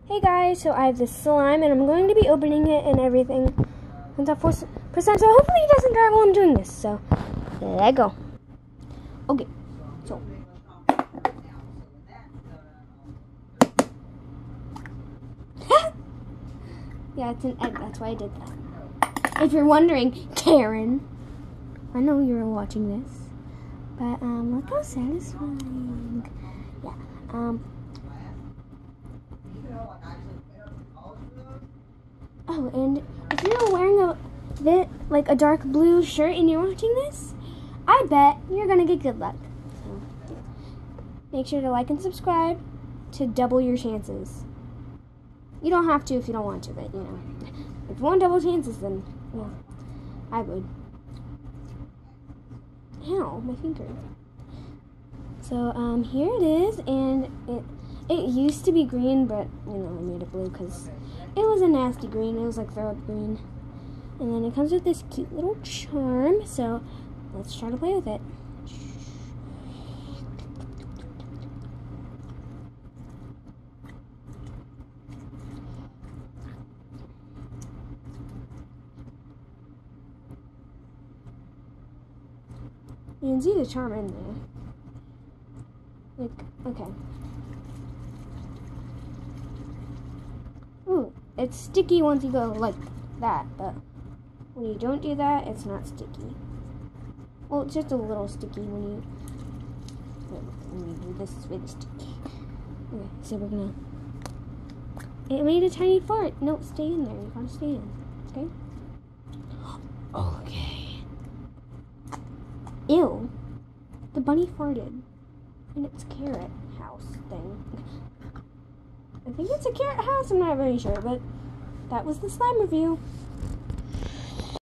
Hey guys, so I have this slime and I'm going to be opening it and everything. And at 4%, so hopefully it doesn't die while I'm doing this. So, there you go. Okay, so. Yeah, it's an egg, that's why I did that. If you're wondering, Karen. I know you're watching this. But, look how satisfying. Yeah, oh, and if you're wearing a dark blue shirt and you're watching this, I bet you're gonna get good luck. So, make sure to like and subscribe to double your chances. You don't have to if you don't want to, but you know, if you want double chances, then yeah, I would. Ow, my finger. So here it is, and it used to be green, but you know I made it blue because it was a nasty green. It was like throw up green. And then it comes with this cute little charm. So let's try to play with it. You can see the charm in there. Like, okay. Ooh, it's sticky once you go like that, but when you don't do that, it's not sticky. Well, it's just a little sticky when you do this. It's really sticky. Okay, so we're gonna. It made a tiny fart. No, stay in there. You gotta stay in. Okay. Okay. Ew. The bunny farted. And it's carrot house thing. I think it's a carrot house. I'm not really sure, but that was the slime review.